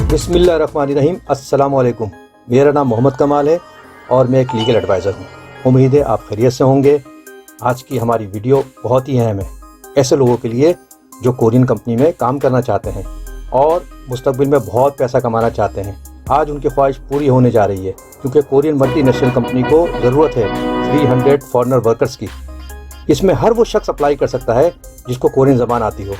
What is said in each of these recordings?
बिस्मिल्लाहिर्रहमानिर्रहीम। अस्सलामुअलैकुम। मेरा नाम मोहम्मद कमाल है और मैं एक लीगल एडवाइज़र हूँ। उम्मीद है आप खैरियत से होंगे। आज की हमारी वीडियो बहुत ही अहम है ऐसे लोगों के लिए जो कोरियन कंपनी में काम करना चाहते हैं और मुस्तकबिल में बहुत पैसा कमाना चाहते हैं। आज उनकी ख्वाहिश पूरी होने जा रही है क्योंकि कोरियन मल्टीनेशनल कंपनी को ज़रूरत है 300 फॉरेनर वर्कर्स की। इसमें हर वो शख्स अप्लाई कर सकता है जिसको कोरियन ज़बान आती हो।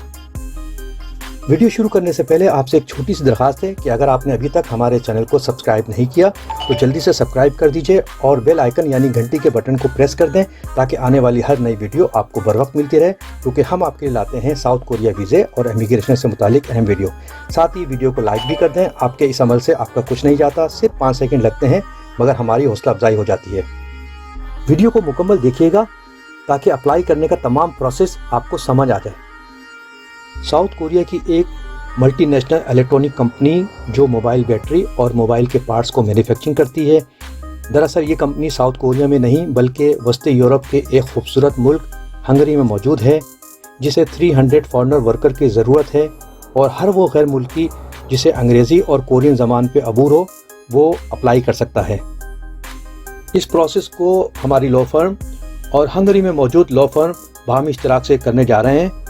वीडियो शुरू करने से पहले आपसे एक छोटी सी दरख्वास्त है कि अगर आपने अभी तक हमारे चैनल को सब्सक्राइब नहीं किया तो जल्दी से सब्सक्राइब कर दीजिए और बेल आइकन यानी घंटी के बटन को प्रेस कर दें ताकि आने वाली हर नई वीडियो आपको बर वक्त मिलती रहे, क्योंकि हम आपके लिए लाते हैं साउथ कोरिया वीज़े और इमिग्रेशन से मुतालिक अहम वीडियो। साथ ही वीडियो को लाइक भी कर दें। आपके इस अमल से आपका कुछ नहीं जाता, सिर्फ 5 सेकंड लगते हैं, मगर हमारी हौसला अफजाई हो जाती है। वीडियो को मुकम्मल देखिएगा ताकि अप्लाई करने का तमाम प्रोसेस आपको समझ आ जाए। साउथ कोरिया की एक मल्टीनेशनल इलेक्ट्रॉनिक कंपनी जो मोबाइल बैटरी और मोबाइल के पार्ट्स को मैन्युफैक्चरिंग करती है। दरअसल ये कंपनी साउथ कोरिया में नहीं बल्कि वस्ती यूरोप के एक खूबसूरत मुल्क हंगरी में मौजूद है, जिसे 300 फॉरेनर वर्कर की ज़रूरत है और हर वो गैर मुल्की जिसे अंग्रेज़ी और कोरियन ज़बान पे अबूर हो वो अप्लाई कर सकता है। इस प्रोसेस को हमारी लॉ फर्म और हंगरी में मौजूद लॉ फर्म बाहमी इश्तराक से करने जा रहे हैं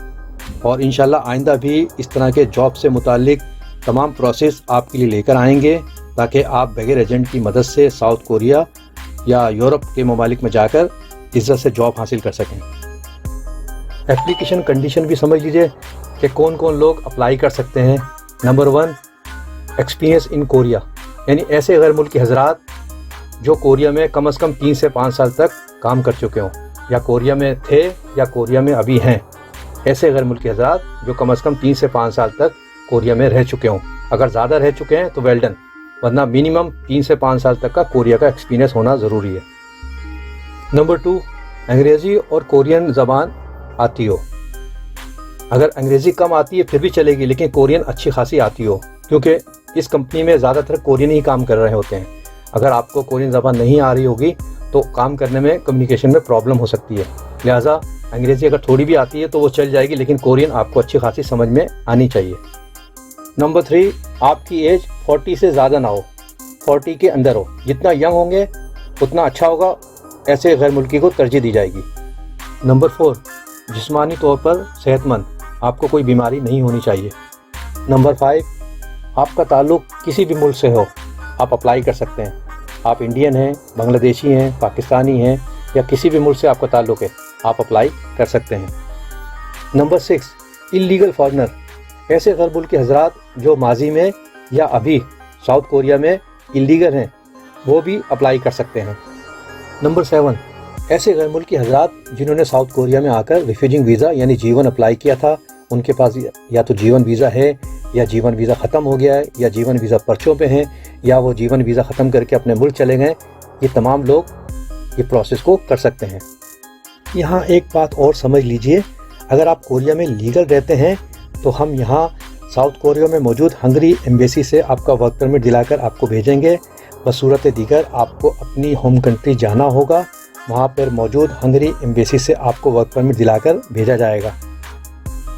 और इंशाल्लाह आइंदा भी इस तरह के जॉब से मुतालिक तमाम प्रोसेस आपके लिए लेकर आएंगे ताकि आप बगैर एजेंट की मदद से साउथ कोरिया या यूरोप के ममालिक में जाकर इज्जत से जॉब हासिल कर सकें। एप्लीकेशन कंडीशन भी समझ लीजिए कि कौन कौन लोग अप्लाई कर सकते हैं। नंबर 1, एक्सपीरियंस इन कोरिया, यानी ऐसे गैर मुल्की हजरात जो कोरिया में कम से कम 3 से 5 साल तक काम कर चुके हों या कोरिया में थे या कोरिया में अभी हैं। ऐसे गैर मुल्की हजरात जो कम से कम 3 से 5 साल तक कोरिया में रह चुके हों। अगर ज़्यादा रह चुके हैं तो वेल डन, वरना मिनिमम 3 से 5 साल तक का कोरिया का एक्सपीरियंस होना ज़रूरी है। नंबर 2, अंग्रेज़ी और कोरियन ज़बान आती हो। अगर अंग्रेज़ी कम आती है फिर भी चलेगी, लेकिन कोरियन अच्छी खासी आती हो, क्योंकि इस कंपनी में ज़्यादातर कोरियन ही काम कर रहे होते हैं। अगर आपको कोरियन ज़बान नहीं आ रही होगी तो काम करने में, कम्युनिकेशन में प्रॉब्लम हो सकती है। लिहाजा अंग्रेज़ी अगर थोड़ी भी आती है तो वो चल जाएगी, लेकिन कोरियन आपको अच्छी खासी समझ में आनी चाहिए। नंबर 3, आपकी एज 40 से ज़्यादा ना हो, 40 के अंदर हो। जितना यंग होंगे उतना अच्छा होगा, ऐसे गैर मुल्की को तरजीह दी जाएगी। नंबर 4, जिस्मानी तौर पर सेहतमंद, आपको कोई बीमारी नहीं होनी चाहिए। नंबर 5, आपका ताल्लुक़ किसी भी मुल्क से हो, आप अप्लाई कर सकते हैं। आप इंडियन हैं, बांग्लादेशी हैं, पाकिस्तानी हैं या किसी भी मुल्क से आपका ताल्लुक़ है, आप अप्लाई कर सकते हैं। नंबर 6, इल्लीगल फॉरेनर, ऐसे गैर मुल्की हजरात जो माजी में या अभी साउथ कोरिया में इल्लीगल हैं, वो भी अप्लाई कर सकते हैं। नंबर 7, ऐसे गैर मुल्की हजरात जिन्होंने साउथ कोरिया में आकर रिफ्यूजिंग वीज़ा यानी जीवन अप्लाई किया था, उनके पास या तो जीवन वीज़ा है या जीवन वीज़ा ख़त्म हो गया है या जीवन वीज़ा पर्चों पे हैं या वो जीवन वीज़ा ख़त्म करके अपने मुल्क चले गए, ये तमाम लोग ये प्रोसेस को कर सकते हैं। यहाँ एक बात और समझ लीजिए, अगर आप कोरिया में लीगल रहते हैं तो हम यहाँ साउथ कोरिया में मौजूद हंगरी एम्बेसी से आपका वर्क परमिट दिलाकर आपको भेजेंगे। बसूरत दीगर आपको अपनी होम कंट्री जाना होगा, वहाँ पर मौजूद हंगरी एम्बेसी से आपको वर्क परमिट दिलाकर भेजा जाएगा।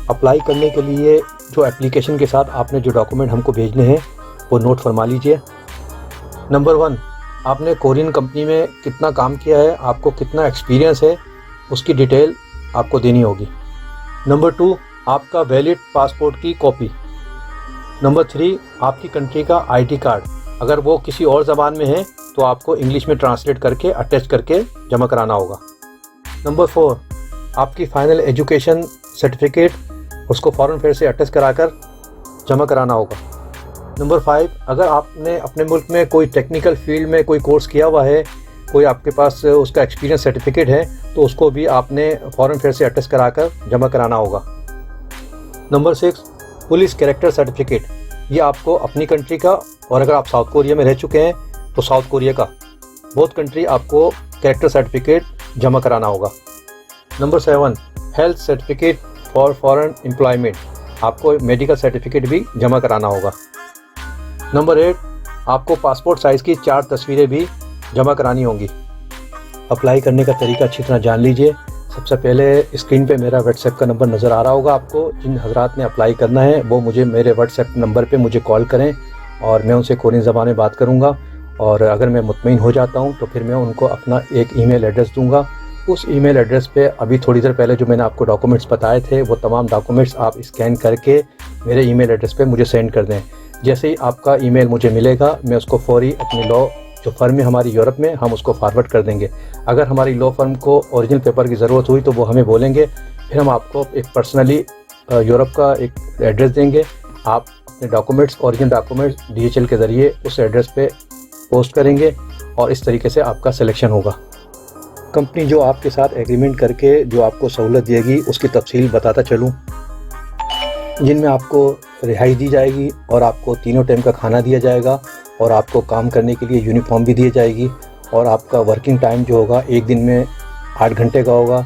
अप्लाई करने के लिए जो एप्लीकेशन के साथ आपने जो डॉक्यूमेंट हमको भेजने हैं वो नोट फरमा लीजिए। नंबर 1, आपने कोरियन कंपनी में कितना काम किया है, आपको कितना एक्सपीरियंस है, उसकी डिटेल आपको देनी होगी। नंबर 2, आपका वैलिड पासपोर्ट की कॉपी। नंबर 3, आपकी कंट्री का आईडी कार्ड, अगर वो किसी और ज़बान में है तो आपको इंग्लिश में ट्रांसलेट करके अटैच करके जमा कराना होगा। नंबर 4, आपकी फ़ाइनल एजुकेशन सर्टिफिकेट, उसको फॉरेन अफेयर से अटैच कराकर जमा कराना होगा। नंबर 5, अगर आपने अपने मुल्क में कोई टेक्निकल फील्ड में कोई कोर्स किया हुआ है, कोई आपके पास उसका एक्सपीरियंस सर्टिफिकेट है, तो उसको भी आपने फॉरेन अफेयर से अटैच कराकर जमा कराना होगा। नंबर 6, पुलिस कैरेक्टर सर्टिफिकेट, ये आपको अपनी कंट्री का और अगर आप साउथ कोरिया में रह चुके हैं तो साउथ कोरिया का, बोथ कंट्री आपको कैरेक्टर सर्टिफिकेट जमा कराना होगा। Number 7, health certificate for foreign employment, आपको मेडिकल सर्टिफिकेट भी जमा कराना होगा। नंबर 8, आपको पासपोर्ट साइज़ की 4 तस्वीरें भी जमा करानी होंगी। अप्लाई करने का तरीका अच्छी तरह जान लीजिए। सबसे पहले स्क्रीन पे मेरा व्हाट्सएप का नंबर नज़र आ रहा होगा आपको। जिन हजरात ने अप्लाई करना है वो मुझे मेरे व्हाट्सएप नंबर पे मुझे कॉल करें और मैं उनसे कोरियन ज़बान में बात करूँगा। और अगर मैं मुतमईन हो जाता हूँ तो फिर मैं उनको अपना एक ईमेल एड्रेस दूँगा। उस ईमेल एड्रेस पे अभी थोड़ी देर पहले जो मैंने आपको डॉक्यूमेंट्स बताए थे वो तमाम डॉक्यूमेंट्स आप स्कैन करके मेरे ईमेल एड्रेस पे मुझे सेंड कर दें। जैसे ही आपका ईमेल मुझे मिलेगा मैं उसको फ़ौरी अपनी लॉ जो फर्म है हमारी यूरोप में, हम उसको फॉरवर्ड कर देंगे। अगर हमारी लॉ फर्म को ओरिजिनल पेपर की ज़रूरत हुई तो वो हमें बोलेंगे, फिर हम आपको एक पर्सनली यूरोप का एक एड्रेस देंगे। आप अपने डॉक्यूमेंट्स, ओरिजिनल डॉक्यूमेंट्स DHL के ज़रिए उस एड्रेस पे पोस्ट करेंगे और इस तरीके से आपका सिलेक्शन होगा। कंपनी जो आपके साथ एग्रीमेंट करके जो आपको सहूलत देगी उसकी तफसील बताता चलूँ, जिनमें आपको रिहाई दी जाएगी और आपको तीनों टाइम का खाना दिया जाएगा और आपको काम करने के लिए यूनिफॉर्म भी दी जाएगी। और आपका वर्किंग टाइम जो होगा एक दिन में 8 घंटे का होगा,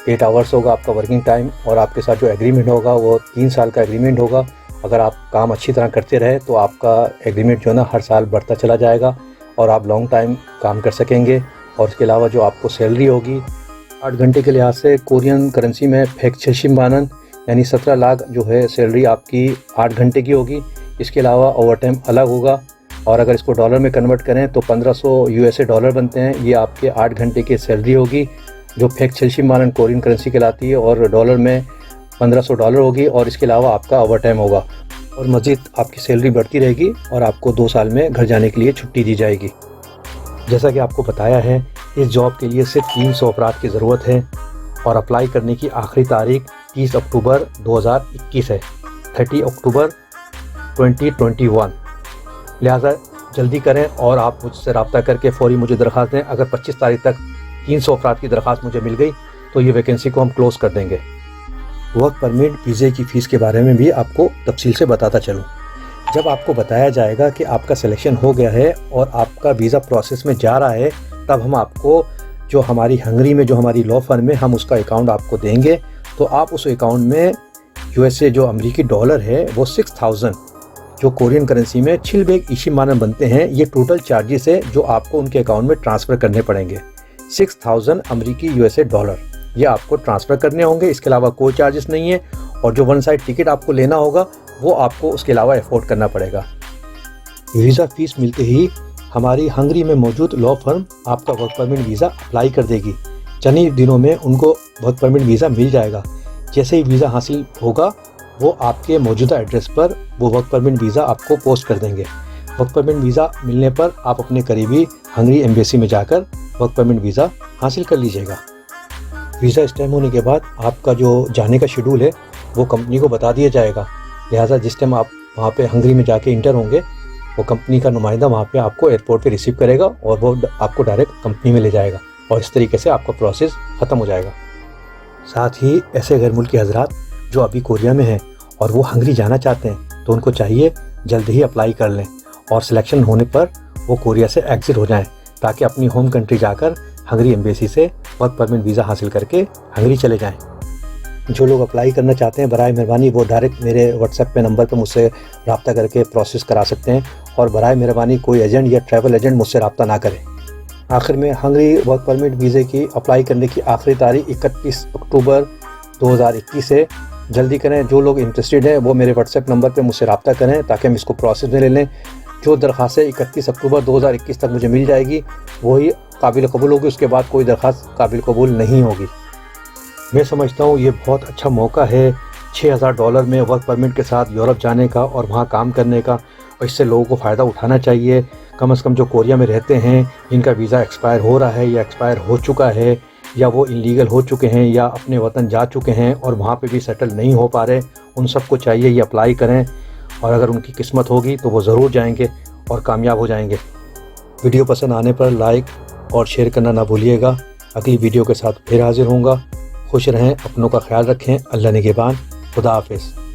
8 आवर्स होगा आपका वर्किंग टाइम। और आपके साथ जो एग्रीमेंट होगा वो 3 साल का एग्रीमेंट होगा। अगर आप काम अच्छी तरह करते रहे तो आपका एग्रीमेंट जो है ना हर साल बढ़ता चला जाएगा और आप लॉन्ग टाइम काम कर सकेंगे। और इसके अलावा जो आपको सैलरी होगी 8 घंटे के लिहाज से कोरियन करेंसी में फेक्चेशिमानन यानी 17 लाख जो है सैलरी आपकी 8 घंटे की होगी। इसके अलावा ओवर टाइम अलग होगा और अगर इसको डॉलर में कन्वर्ट करें तो 1500 USA डॉलर बनते हैं। ये आपके 8 घंटे की सैलरी होगी जो फेक्चेशिमानन कोरियन करेंसी कहलाती है और डॉलर में 1500 डॉलर होगी। और इसके अलावा आपका ओवर टाइम होगा और मज़ीद आपकी सैलरी बढ़ती रहेगी और आपको 2 साल में घर जाने के लिए छुट्टी दी जाएगी। जैसा कि आपको बताया है इस जॉब के लिए सिर्फ 300 अफराद की ज़रूरत है और अप्लाई करने की आखिरी तारीख 30 अक्टूबर 2021 है, 30 अक्टूबर 2021। लिहाजा जल्दी करें और आप मुझसे रब्ता करके फ़ौरी मुझे दरख्वास्त दें। अगर 25 तारीख तक 300 अफराद की दरख्वास्त मुझे मिल गई तो ये वैकेंसी को हम क्लोज़ कर देंगे। वर्क परमिट वीज़े की फ़ीस के बारे में भी आपको तफसील से बताता चलूँ। जब आपको बताया जाएगा कि आपका सिलेक्शन हो गया है और आपका वीज़ा प्रोसेस में जा रहा है, तब हम आपको जो हमारी हंगरी में जो हमारी लॉ फर्म है हम उसका अकाउंट आपको देंगे। तो आप उस अकाउंट में USA जो अमेरिकी डॉलर है वो 6000 जो कोरियन करेंसी में छिलबेग इशिमानन बनते हैं, ये टोटल चार्जेस है जो आपको उनके अकाउंट में ट्रांसफ़र करने पड़ेंगे। 6000 अमेरिकी USA डॉलर ये आपको ट्रांसफ़र करने होंगे। इसके अलावा कोई चार्जेस नहीं है और जो 1 साइड टिकट आपको लेना होगा वो आपको उसके अलावा अफोर्ड करना पड़ेगा। वीज़ा फ़ीस मिलते ही हमारी हंगरी में मौजूद लॉ फर्म आपका वर्क परमिट वीज़ा अप्लाई कर देगी। चंद ही दिनों में उनको वर्क परमिट वीज़ा मिल जाएगा। जैसे ही वीज़ा हासिल होगा वो आपके मौजूदा एड्रेस पर वो वर्क परमिट वीज़ा आपको पोस्ट कर देंगे। वर्क परमिट वीज़ा मिलने पर आप अपने करीबी हंगरी एम्बेसी में जाकर वर्क परमिट वीज़ा हासिल कर लीजिएगा। वीज़ा स्टैम्प होने के बाद आपका जो जाने का शेड्यूल है वो कंपनी को बता दिया जाएगा। लिहाजा जिस टाइम आप वहाँ पे हंगरी में जाके इंटर होंगे वो कंपनी का नुमाइंदा वहाँ पे आपको एयरपोर्ट पे रिसीव करेगा और वो आपको डायरेक्ट कंपनी में ले जाएगा और इस तरीके से आपका प्रोसेस ख़त्म हो जाएगा। साथ ही ऐसे गैर मुल्की हज़रात जो अभी कोरिया में हैं और वो हंगरी जाना चाहते हैं तो उनको चाहिए जल्द ही अप्लाई कर लें और सिलेक्शन होने पर वो कोरिया से एग्ज़िट हो जाएं ताकि अपनी होम कंट्री जाकर हंगरी एम्बेसी से वर्क परमिट वीज़ा हासिल करके हंगरी चले जाएं। जो लोग अप्लाई करना चाहते हैं बराए मेहरबानी वो डायरेक्ट मेरे व्हाट्सएप पे नंबर पे मुझसे रब्ता करके प्रोसेस करा सकते हैं और बराए मेहरबानी कोई एजेंट या ट्रैवल एजेंट मुझसे रब्ता ना करें। आखिर में हंगरी वर्क परमिट वीज़े की अप्लाई करने की आखिरी तारीख 31 अक्टूबर 2021 है। जल्दी करें। जो लोग इंटरेस्टेड हैं वो मेरे व्हाट्सएप नंबर पे मुझसे रब्ता करें ताकि हम इसको प्रोसेस में ले लें। जो दरख्वास्तें 31 अक्टूबर 2021 तक मुझे मिल जाएगी वही काबिल कबूल होगी, उसके बाद कोई दरख्वास्त काबिल कबूल नहीं होगी। मैं समझता हूँ ये बहुत अच्छा मौका है $6000 में वर्क परमिट के साथ यूरोप जाने का और वहाँ काम करने का, और इससे लोगों को फ़ायदा उठाना चाहिए। कम से कम जो कोरिया में रहते हैं जिनका वीज़ा एक्सपायर हो रहा है या एक्सपायर हो चुका है या वो इलीगल हो चुके हैं या अपने वतन जा चुके हैं और वहाँ पे भी सेटल नहीं हो पा रहे, उन सबको चाहिए ये अप्लाई करें और अगर उनकी किस्मत होगी तो वो ज़रूर जाएंगे और कामयाब हो जाएंगे। वीडियो पसंद आने पर लाइक और शेयर करना ना भूलिएगा। अगली वीडियो के साथ फिर हाजिर होऊंगा। खुश रहें, अपनों का ख्याल रखें। अल्लाह निगहबान। खुदा हाफिज़।